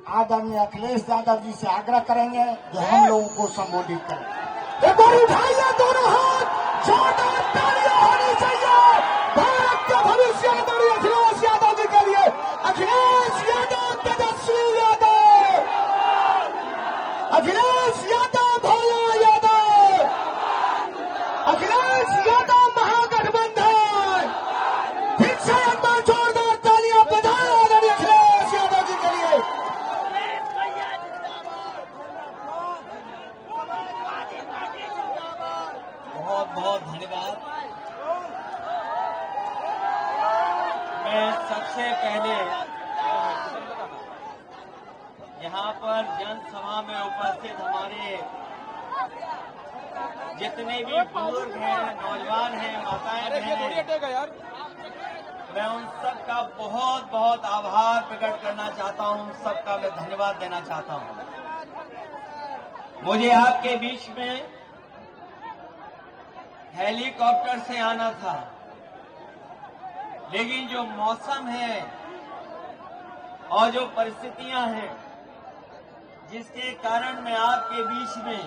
आदरणीय अखिलेश यादव जी से आग्रह करेंगे कि हम लोगों को संबोधित करें। एक बार उठाइए दोनों हाथ, जोरदार तालियां होनी चाहिए भारत के भविष्य आदरणीय अखिलेश यादव जी के लिए। अखिलेश यादव, तेजस्वी यादव, अखिलेश यादव, भोला यादव, अखिलेश यादव महागठबंधन। फिर से एक बार जोरदार तालियां बजाएं आदरणीय अखिलेश यादव जी के लिए। बहुत बहुत धन्यवाद। मैं सबसे पहले यहाँ पर जनसभा में उपस्थित हमारे जितने भी बुजुर्ग हैं, नौजवान हैं, माताएं बहनें, मैं उन सबका बहुत बहुत आभार प्रकट करना चाहता हूं। सबका मैं धन्यवाद देना चाहता हूं। मुझे आपके बीच में हेलीकॉप्टर से आना था, लेकिन जो मौसम है और जो परिस्थितियां हैं, जिसके कारण मैं आपके बीच में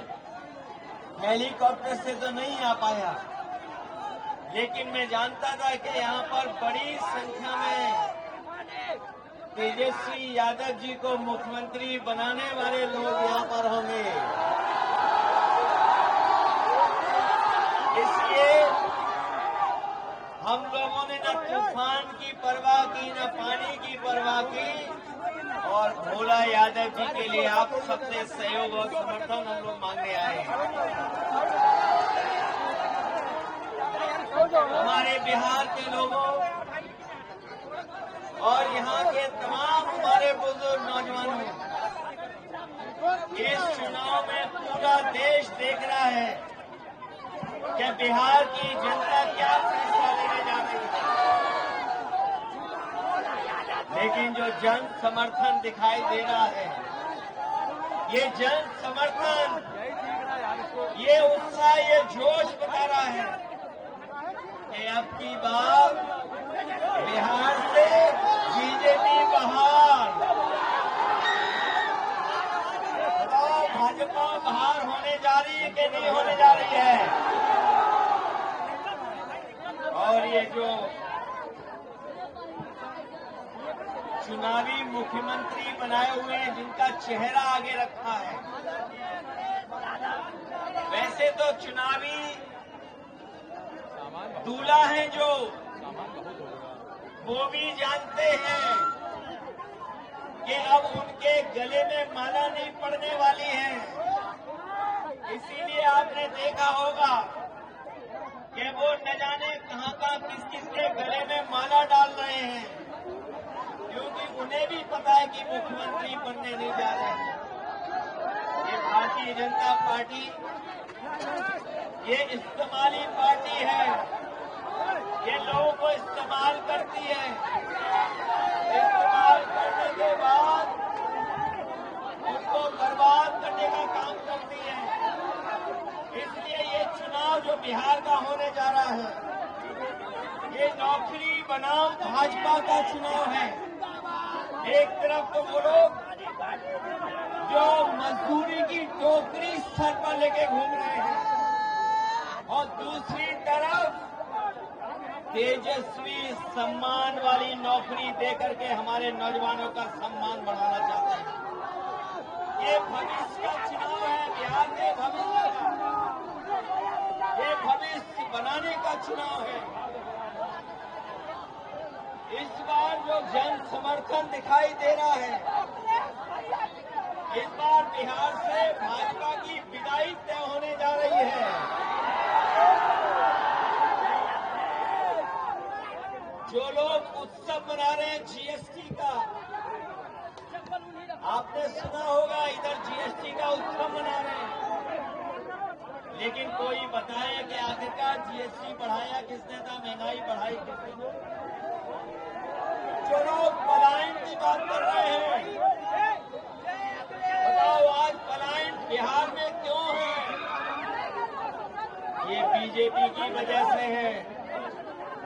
हेलीकॉप्टर से तो नहीं आ पाया, लेकिन मैं जानता था कि यहाँ पर बड़ी संख्या में तेजस्वी यादव जी को मुख्यमंत्री बनाने वाले लोग यहाँ पर होंगे। इसलिए हम लोगों ने न तूफान की परवाह की, न पानी की परवाह की, और भोला यादव जी के लिए आप सबसे सहयोग और समर्थन हम लोग मांगने आए हैं। हमारे बिहार के लोगों और यहाँ के तमाम हमारे बुजुर्ग नौजवानों, इस चुनाव में पूरा देश देख रहा है कि बिहार की जनता क्या फैसला लेने जा रही है। लेकिन जो जन समर्थन दिखाई दे रहा है, ये जन समर्थन, ये उत्साह, ये जोश बता रहा है कि अब की बार बिहार से बीजेपी बाहर, बताओ भाजपा बाहर होने जा रही है कि नहीं होने जा रही है। और ये जो चुनावी मुख्यमंत्री बनाए हुए हैं, जिनका चेहरा आगे रखा है, वैसे तो चुनावी दूल्हा हैं जो, वो भी जानते हैं कि अब उनके गले में माला नहीं पड़ने वाली है। इसीलिए आपने देखा होगा कि वो न जाने कहां कहां किस किस के गले में माला डाल रहे हैं, क्योंकि उन्हें भी पता है कि मुख्यमंत्री बनने नहीं जा रहे हैं। ये भारतीय जनता पार्टी ये इस्तेमाली पार्टी है, ये लोगों को इस्तेमाल करती है। इस्तेमाल करने के बाद उनको बर्बाद करने का काम करती है। इसलिए ये चुनाव जो बिहार का होने जा रहा है, ये नौकरी बनाम भाजपा का चुनाव है। एक तरफ तो वो लोग जो मजदूरी की टोकरी सर पर लेके घूम रहे हैं, और दूसरी तरफ तेजस्वी सम्मान वाली नौकरी देकर के हमारे नौजवानों का सम्मान बढ़ाना चाहते हैं। ये भविष्य का चुनाव है, बिहार के भविष्य का, ये भविष्य बनाने का चुनाव है। इस बार जो जन समर्थन दिखाई दे रहा है, इस बार बिहार से भाजपा की विदाई तय होने जा रही है। जो लोग उत्सव मना रहे हैं जीएसटी का, आपने सुना होगा इधर जीएसटी का उत्सव मना रहे हैं, लेकिन कोई बताए कि आखिरकार जीएसटी बढ़ाया किसने था, महंगाई बढ़ाई किसने? जो लोग पलायन की बात कर रहे हैं, बताओ आज पलायन बिहार में क्यों है? ये बीजेपी की वजह से है,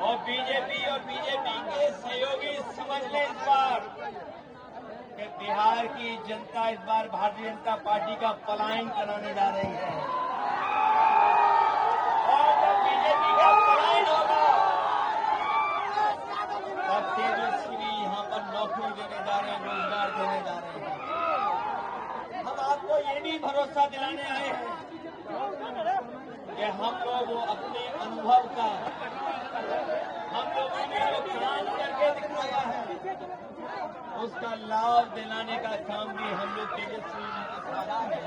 और बीजेपी के सहयोगी समझ लें इस बार कि बिहार की जनता इस बार भारतीय जनता पार्टी का पलायन कराने जा रही है और जब बीजेपी का पलायन होगा तब तेजस्वी यहाँ पर नौकरी देने जा रहे हैं, रोजगार देने जा रहे हैं। हम आपको ये भी भरोसा दिलाने आए हैं कि हम लोग अपने अनुभव का, हम लोगों ने जो काम करके दिखाया है उसका लाभ दिलाने का काम भी हम लोग तेजस्वी जी के साथ हैं।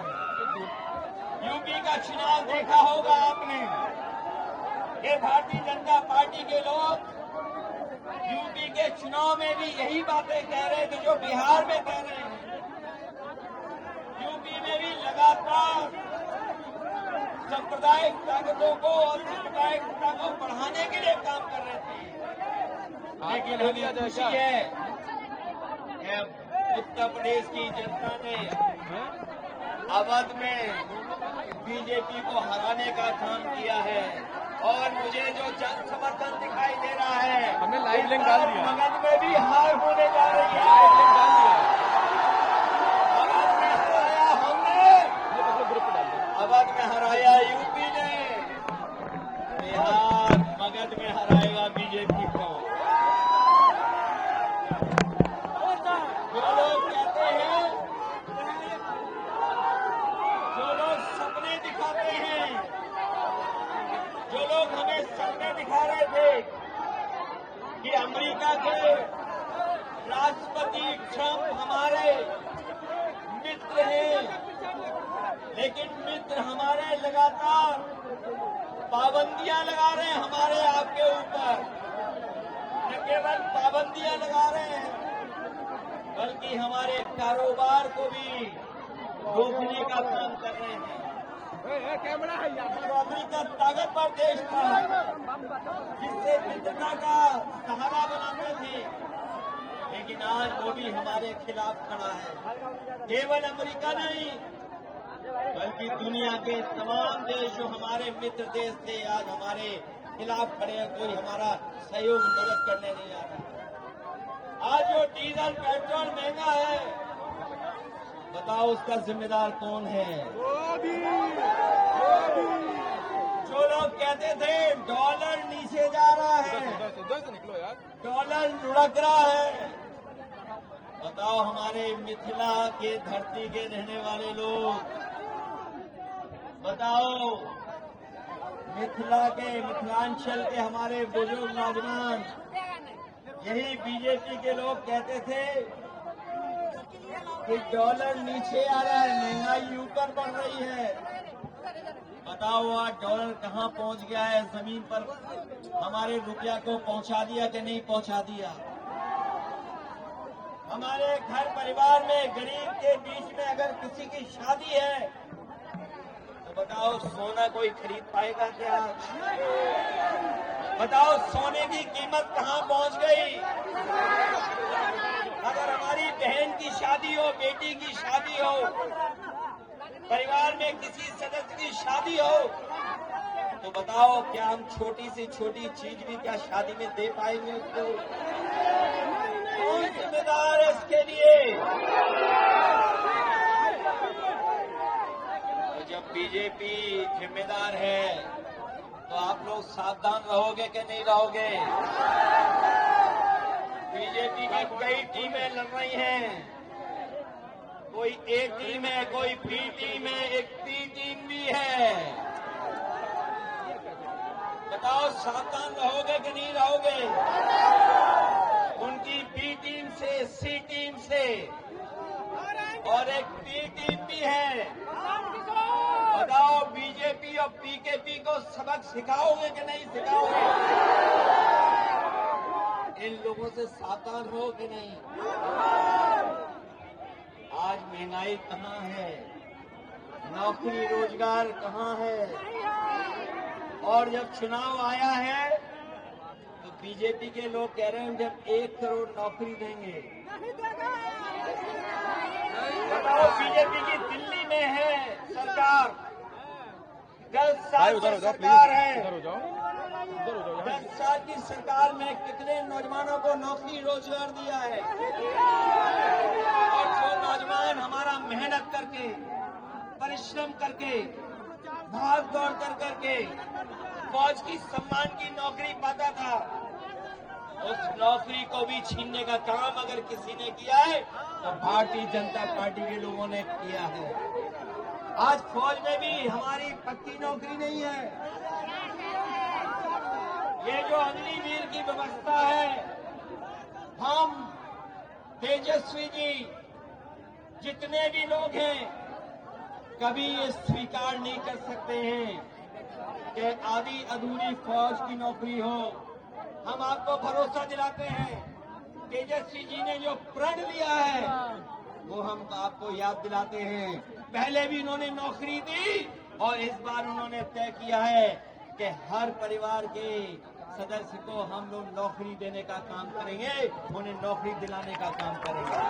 यूपी का चुनाव देखा होगा आपने कि भारतीय जनता पार्टी के लोग यूपी के चुनाव में भी यही बातें कह रहे थे जो बिहार में कह रहे हैं। यूपी में भी लगातार सांप्रदायिक ताकतों को और सांप्रदायिकता को बढ़ाने के लिए काम कर रहे थे। लेकिन हमें खुशी है कि उत्तर प्रदेश की जनता ने अवध में बीजेपी को हराने का काम किया है और मुझे जो जन समर्थन दिखाई दे रहा है, हमने लाइव लिंक डाल दिया। मगध में भी हार होने जा रही है। लाइव लिंक डाल दिया। अवध में हराया हमने, ग्रुप पे डाल दिया। अवध में हराया यूपी ने, बिहार मगध में हराएगा बीजेपी को। जो लोग कहते हैं, जो लोग सपने दिखाते हैं, जो लोग हमें सपने दिखा रहे थे कि अमेरिका के राष्ट्रपति ट्रंप हमारे मित्र हैं, लेकिन मित्र हमारे लगातार पाबंदियां लगा रहे हैं हमारे आपके ऊपर। न केवल पाबंदियां लगा रहे हैं बल्कि हमारे कारोबार को भी रोकने का काम कर रहे हैं। कैमरा है यार। अमेरिका ताकतवर देश था जिससे मित्रता का सहारा बनाते थे, लेकिन आज वो भी हमारे खिलाफ खड़ा है। केवल अमेरिका नहीं बल्कि दुनिया के तमाम देश जो हमारे मित्र देश थे आज हमारे खिलाफ खड़े हैं। कोई हमारा सहयोग मदद करने नहीं आ रहा। आज जो डीजल पेट्रोल महंगा है, बताओ उसका जिम्मेदार कौन है? जो लोग कहते थे डॉलर नीचे जा रहा है, निकलो यार। डॉलर लुढ़क रहा है, बताओ हमारे मिथिला के धरती के रहने वाले लोग, बताओ मिथिलांचल के हमारे बुजुर्ग नौजवान, यही बीजेपी के लोग कहते थे कि डॉलर नीचे आ रहा है, महंगाई ऊपर बढ़ रही है। बताओ आज डॉलर कहाँ पहुँच गया है? जमीन पर हमारे रुपया को पहुँचा दिया कि नहीं पहुँचा दिया? हमारे घर परिवार में गरीब के बीच में अगर किसी की शादी है तो बताओ सोना कोई खरीद पाएगा क्या? बताओ सोने की कीमत कहाँ पहुँच गई? अगर हमारी बहन की शादी हो, बेटी की शादी हो, परिवार में किसी सदस्य की शादी हो, तो बताओ क्या हम छोटी से छोटी चीज भी क्या शादी में दे पाएंगे उसको? कौन जिम्मेदार है इसके लिए? तो जब बीजेपी जिम्मेदार है तो आप लोग सावधान रहोगे कि नहीं रहोगे? बीजेपी की कई टीमें लड़ रही हैं, कोई ए टीम है, कोई बी टीम है, एक टी टीम भी है। बताओ सावधान रहोगे कि नहीं रहोगे? उनकी बी टीम से, सी टीम से और एक पी टीम भी है। बताओ बीजेपी और पीकेपी को सबक सिखाओगे कि नहीं सिखाओगे? इन लोगों से सावधान हो कि नहीं? आज महंगाई कहाँ है, नौकरी रोजगार कहाँ है? और जब चुनाव आया है तो बीजेपी के लोग कह रहे हैं जब 1 करोड़ नौकरी देंगे। बताओ बीजेपी की दिल्ली में है सरकार, 10 साल की सरकार है, 10 साल की सरकार में कितने नौजवानों को नौकरी रोजगार दिया है? और जो परिश्रम करके भाग दौड़ करके फौज की सम्मान की नौकरी पाता था, उस नौकरी को भी छीनने का काम अगर किसी ने किया है तो भारतीय जनता पार्टी के लोगों ने किया है। आज फौज में भी हमारी पक्की नौकरी नहीं है। ये जो अग्निवीर की व्यवस्था है, हम तेजस्वी जी जितने भी लोग हैं कभी ये स्वीकार नहीं कर सकते हैं कि आधी अधूरी फौज की नौकरी हो। हम आपको भरोसा दिलाते हैं, तेजस्वी जी ने जो प्रण लिया है वो हम आपको याद दिलाते हैं। पहले भी उन्होंने नौकरी दी और इस बार उन्होंने तय किया है कि हर परिवार के सदस्य को हम लोग नौकरी देने का काम करेंगे, उन्हें नौकरी दिलाने का काम करेंगे।